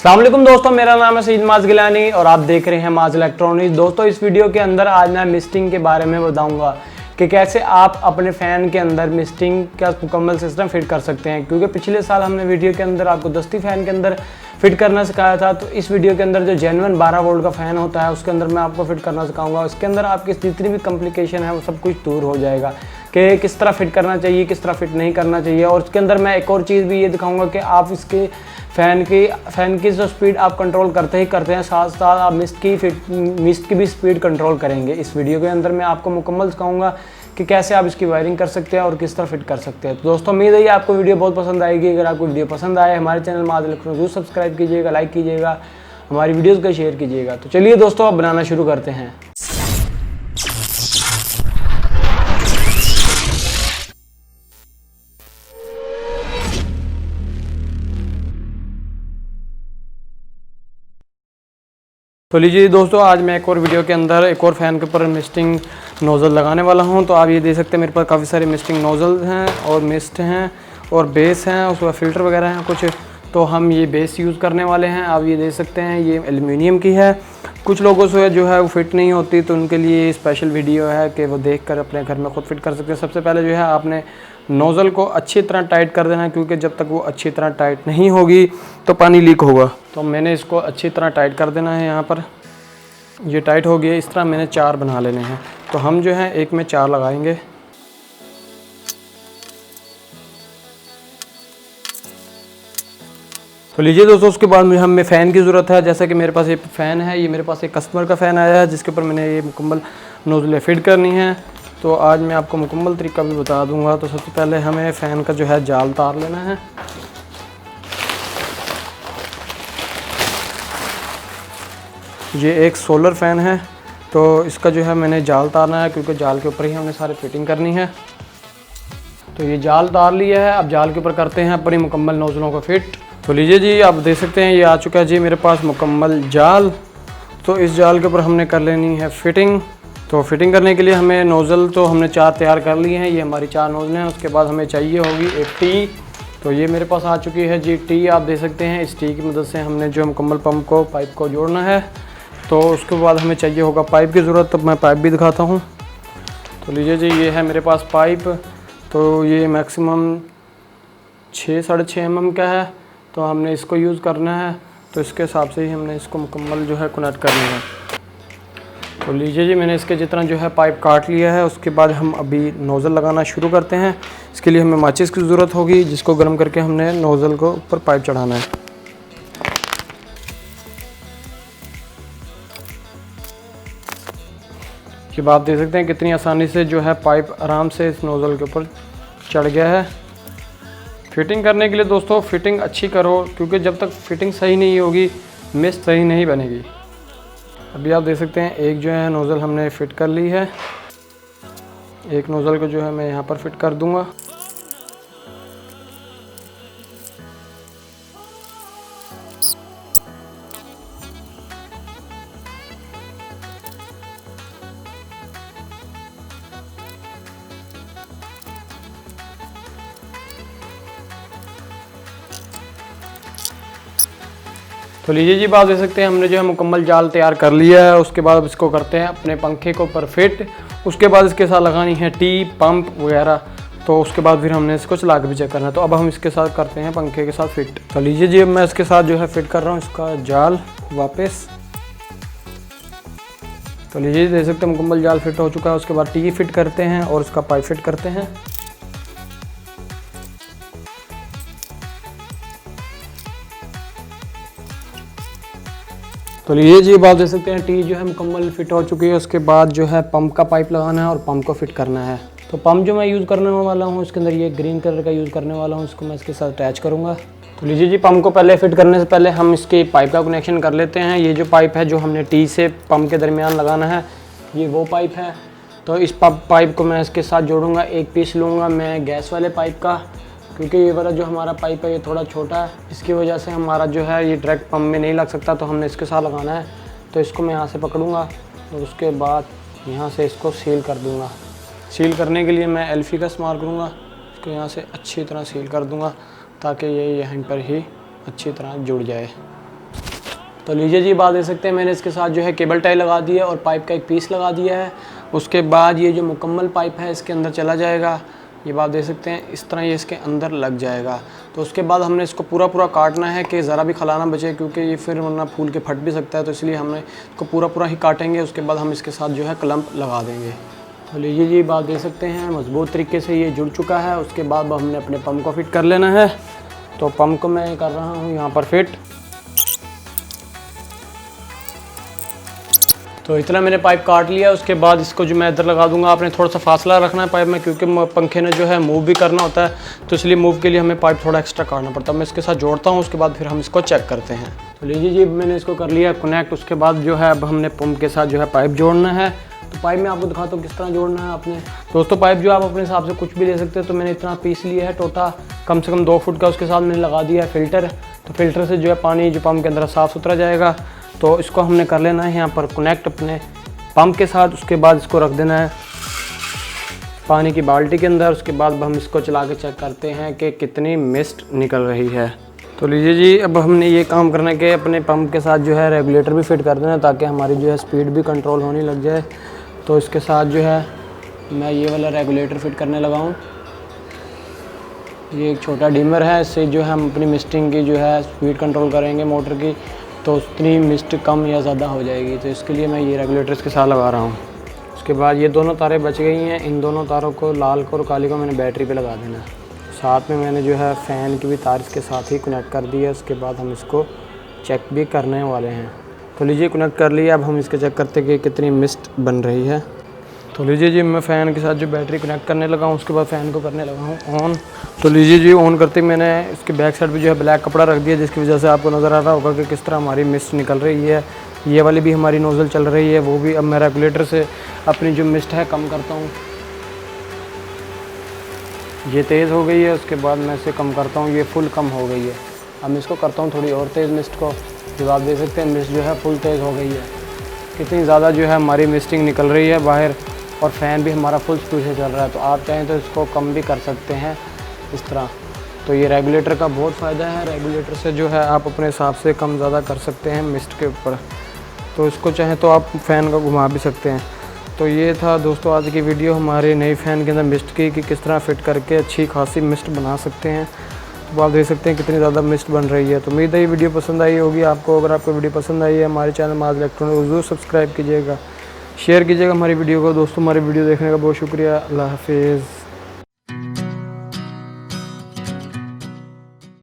अस्सलाम वालेकुम दोस्तों, मेरा नाम है सईद माज गिलानी और आप देख रहे हैं माज इलेक्ट्रॉनिक्स। दोस्तों, इस वीडियो के अंदर आज मैं मिस्टिंग के बारे में बताऊंगा कि कैसे आप अपने फ़ैन के अंदर मिस्टिंग का मुकम्मल सिस्टम फिट कर सकते हैं। क्योंकि पिछले साल हमने वीडियो के अंदर आपको दस्ती फ़ैन के अंदर फिट करना सिखाया था, तो इस वीडियो के अंदर जो जेन्युइन 12 वोल्ट का फ़ैन होता है उसके अंदर मैं आपको फिट करना सिखाऊंगा। उसके अंदर आपकी जितनी भी कॉम्प्लिकेशन है वो सब कुछ दूर हो जाएगा कि किस तरह फिट करना चाहिए, किस तरह फिट नहीं करना चाहिए। और उसके अंदर मैं एक और चीज़ भी ये दिखाऊंगा कि आप इसके फ़ैन की जो स्पीड आप कंट्रोल करते ही करते हैं, साथ साथ आप मिस्ट की भी स्पीड कंट्रोल करेंगे। इस वीडियो के अंदर मैं आपको मुकम्मल सिखाऊंगा कि कैसे आप इसकी वायरिंग कर सकते हैं और किस तरह फिट कर सकते हैं। तो दोस्तों, उम्मीद है आपको वीडियो बहुत पसंद आएगी। अगर आपको वीडियो पसंद आए हमारे चैनल माज इलेक्ट्रॉनिक्स जरूर सब्सक्राइब कीजिएगा, लाइक कीजिएगा, हमारी वीडियोज़ को शेयर कीजिएगा। तो चलिए दोस्तों, अब बनाना शुरू करते हैं। तो लीजिए दोस्तों, आज मैं एक और वीडियो के अंदर एक और फ़ैन के ऊपर मिस्टिंग नोज़ल लगाने वाला हूं। तो आप ये देख सकते हैं मेरे पास काफ़ी सारे मिस्टिंग नोज़ल हैं और मिस्ट हैं और बेस हैं, उसके बाद फ़िल्टर वगैरह हैं कुछ। तो हम ये बेस यूज़ करने वाले हैं। आप ये देख सकते हैं ये एल्युमिनियम की है। कुछ लोगों से जो है वो फिट नहीं होती, तो उनके लिए स्पेशल वीडियो है कि वो देख कर अपने घर में ख़ुद फिट कर सकते हैं। सबसे पहले जो है आपने नोज़ल को अच्छी तरह टाइट कर देना है, क्योंकि जब तक वो अच्छी तरह टाइट नहीं होगी तो पानी लीक होगा। तो मैंने इसको अच्छी तरह टाइट कर देना है। यहाँ पर ये टाइट हो गया। इस तरह मैंने 4 बना लेने हैं। तो हम जो है एक में 4 लगाएंगे। तो लीजिए दोस्तों, उसके बाद मुझे हमें फ़ैन की ज़रूरत है। जैसा कि मेरे पास एक फ़ैन है, ये मेरे पास एक कस्टमर का फ़ैन आया है जिसके ऊपर मैंने ये मुकम्मल नोज़लें फिट करनी है। तो आज मैं आपको मुकम्मल तरीका भी बता दूंगा। तो सबसे पहले हमें फ़ैन का जो है जाल तार लेना है। ये एक सोलर फ़ैन है, तो इसका जो है मैंने जाल तारना है, क्योंकि जाल के ऊपर ही हमने सारी फिटिंग करनी है। तो ये जाल तार लिया है। अब जाल के ऊपर करते हैं अपनी मुकम्मल नोज़लों को फिट। तो लीजिए जी, आप देख सकते हैं ये आ चुका है जी मेरे पास मुकम्मल जाल। तो इस जाल के ऊपर हमने कर लेनी है फिटिंग। तो फिटिंग करने के लिए हमें नोज़ल तो हमने 4 तैयार कर लिए हैं। ये हमारी 4 नोज़लें हैं। उसके बाद हमें चाहिए होगी एक टी। तो ये मेरे पास आ चुकी है जी टी। आप देख सकते हैं इस टी की मदद से हमने जो मुकम्मल पाइप को जोड़ना है। तो उसके बाद हमें चाहिए होगा पाइप की ज़रूरत। तो मैं पाइप भी दिखाता हूँ। तो लीजिए जी, ये है मेरे पास पाइप। तो ये मैक्सिमम 6-6.5 mm का है। तो हमने इसको यूज़ करना है। तो इसके हिसाब से ही हमने इसको मुकम्मल जो है कनेक्ट करना है। तो लीजिए जी, मैंने इसके जितना जो है पाइप काट लिया है। उसके बाद हम अभी नोज़ल लगाना शुरू करते हैं। इसके लिए हमें माचिस की ज़रूरत होगी, जिसको गर्म करके हमने नोज़ल को ऊपर पाइप चढ़ाना है। कि आप देख सकते हैं कितनी आसानी से जो है पाइप आराम से इस नोज़ल के ऊपर चढ़ गया है। फिटिंग करने के लिए दोस्तों फिटिंग अच्छी करो, क्योंकि जब तक फिटिंग सही नहीं होगी मिस्ट सही नहीं बनेगी। अभी आप देख सकते हैं एक जो है नोज़ल हमने फ़िट कर ली है। एक नोज़ल को जो है मैं यहाँ पर फिट कर दूँगा। तो लीजिए जी, बात देख सकते हैं हमने जो है मुकम्मल जाल तैयार कर लिया है। उसके बाद अब इसको करते हैं अपने पंखे को ऊपर फिट। उसके बाद इसके साथ लगानी है टी, पंप वगैरह। तो उसके बाद फिर हमने इसको चला के भी चेक करना है। तो अब हम इसके साथ करते हैं पंखे के साथ फिट। तो लीजिए जी, अब मैं इसके साथ जो है फिट कर रहा हूँ इसका जाल वापस। तो लीजिए देख सकते हैं मुकम्मल जाल फिट हो चुका है। उसके बाद टी फिट करते हैं और उसका पाइप फिट करते हैं। तो लीजिए जी, बात देख सकते हैं टी जो है मुकम्मल फिट हो चुकी है। उसके बाद जो है पंप का पाइप लगाना है और पंप को फिट करना है। तो पंप जो मैं यूज़ करने वाला हूँ इसके अंदर ये ग्रीन कलर का यूज़ करने वाला हूँ। इसको मैं इसके साथ अटैच करूँगा। तो लीजिए जी, पंप को पहले फिट करने से पहले हम इसके पाइप का कनेक्शन कर लेते हैं। ये जो पाइप है जो हमने टी से पंप के दरमियान लगाना है, ये वो पाइप है। तो इस पाइप को मैं इसके साथ जोड़ूँगा। एक पीस लूँगा मैं गैस वाले पाइप का, क्योंकि ये वाला जो हमारा पाइप है ये थोड़ा छोटा है। इसकी वजह से हमारा जो है ये डायरेक्ट पंप में नहीं लग सकता, तो हमने इसके साथ लगाना है। तो इसको मैं यहाँ से पकड़ूँगा और उसके बाद यहाँ से इसको सील कर दूँगा। सील करने के लिए मैं एल्फी का इस्तेमाल करूँगा। इसको यहाँ से अच्छी तरह सील कर दूँगा ताकि ये यहीं पर ही अच्छी तरह जुड़ जाए। तो लीजिए जी, बात दे सकते हैं मैंने इसके साथ जो है केबल टाई लगा दी है और पाइप का एक पीस लगा दिया है। उसके बाद ये जो मुकम्मल पाइप है इसके अंदर चला जाएगा, ये बात दे सकते हैं इस तरह ये इसके अंदर लग जाएगा। तो उसके बाद हमने इसको पूरा काटना है कि ज़रा भी खला ना बचे, क्योंकि ये फिर वरना फूल के फट भी सकता है, तो इसलिए हमने इसको पूरा ही काटेंगे। उसके बाद हम इसके साथ जो है क्लम्प लगा देंगे। तो लीजिए जी, बात दे सकते हैं मज़बूत तरीके से ये जुड़ चुका है। उसके बाद हमने अपने पम्प को फिट कर लेना है। तो पम्प को मैं कर रहा हूँ यहाँ पर फिट। तो इतना मैंने पाइप काट लिया। उसके बाद इसको जो मैं इधर लगा दूंगा। आपने थोड़ा सा फासला रखना है पाइप में, क्योंकि पंखे ने जो है मूव भी करना होता है, तो इसलिए मूव के लिए हमें पाइप थोड़ा एक्स्ट्रा काटना पड़ता है। मैं इसके साथ जोड़ता हूँ, उसके बाद फिर हम इसको चेक करते हैं। तो लीजिए जी, मैंने इसको कर लिया कनेक्ट। उसके बाद जो है अब हमने पंप के साथ जो है पाइप जोड़ना है। तो पाइप में आपको दिखाता हूँ किस तरह जोड़ना है आपने। दोस्तों, पाइप जो आप अपने हिसाब से कुछ भी ले सकते हैं। तो मैंने इतना पीस लिया है टोटा कम से कम 2 फुट का। उसके साथ मैंने लगा दिया है फ़िल्टर। तो फ़िल्टर से जो है पानी जो पंप के अंदर साफ़ सुथरा जाएगा। तो इसको हमने कर लेना है यहाँ पर कनेक्ट अपने पंप के साथ। उसके बाद इसको रख देना है पानी की बाल्टी के अंदर। उसके बाद हम इसको चला के चेक करते हैं कि कितनी मिस्ट निकल रही है। तो लीजिए जी, अब हमने ये काम करना है कि अपने पंप के साथ जो है रेगुलेटर भी फिट कर देना, ताकि हमारी जो है स्पीड भी कंट्रोल होने लग जाए। तो इसके साथ जो है मैं ये वाला रेगुलेटर फिट करने लगा हूँ। ये एक छोटा डिमर है, इससे जो है हम अपनी मिस्टिंग की जो है स्पीड कंट्रोल करेंगे मोटर की, तो उतनी मिस्ट कम या ज़्यादा हो जाएगी। तो इसके लिए मैं ये रेगुलेटर इसके साथ लगा रहा हूँ। उसके बाद ये दोनों तारें बच गई हैं। इन दोनों तारों को, लाल को और काली को, मैंने बैटरी पे लगा देना है। साथ में मैंने जो है फ़ैन की भी तार इसके साथ ही कनेक्ट कर दी है। उसके बाद हम इसको चेक भी करने वाले हैं। तो लीजिए, कनेक्ट कर लिया। अब हम इसके चेक करते कि कितनी मिस्ट बन रही है। तो लीजिए जी, मैं फ़ैन के साथ जो बैटरी कनेक्ट करने लगा हूँ, उसके बाद फ़ैन को करने लगा हूँ ऑन। तो लीजिए जी, ऑन करते मैंने इसके बैक साइड पे जो है ब्लैक कपड़ा रख दिया, जिसकी वजह से आपको नज़र आ रहा होगा कि किस तरह हमारी मिस्ट निकल रही है। ये वाली भी हमारी नोज़ल चल रही है, वो भी। अब मैं रेगुलेटर से अपनी जो मिस्ट है कम करता हूँ। ये तेज़ हो गई है। उसके बाद मैं इसे कम करता हूँ, ये फुल कम हो गई है। अब मैं इसको करता हूँ थोड़ी और तेज़ मिस्ट को। जब आप देख सकते हैं मिस्ट जो है फुल तेज़ हो गई है। कितनी ज़्यादा जो है हमारी मिस्टिंग निकल रही है बाहर, और फ़ैन भी हमारा फुल स्पीड से चल रहा है। तो आप चाहें तो इसको कम भी कर सकते हैं इस तरह। तो ये रेगुलेटर का बहुत फ़ायदा है। रेगुलेटर से जो है आप अपने हिसाब से कम ज़्यादा कर सकते हैं मिस्ट के ऊपर। तो इसको चाहें तो आप फ़ैन को घुमा भी सकते हैं। तो ये था दोस्तों आज की वीडियो हमारे नई फ़ैन के अंदर मिस्ट की, कि किस तरह फ़िट करके अच्छी खासी मिस्ट बना सकते हैं। तो आप देख सकते हैं कितनी ज़्यादा मिस्ट बन रही है। तो उम्मीद है ये वीडियो पसंद आई होगी आपको। अगर आपको वीडियो पसंद आई है, हमारे चैनल माज इलेक्ट्रॉनिक ज़रूर सब्सक्राइब कीजिएगा, शेयर कीजिएगा हमारी वीडियो को। दोस्तों, हमारी वीडियो देखने का बहुत शुक्रिया। अल्लाह हाफिज़।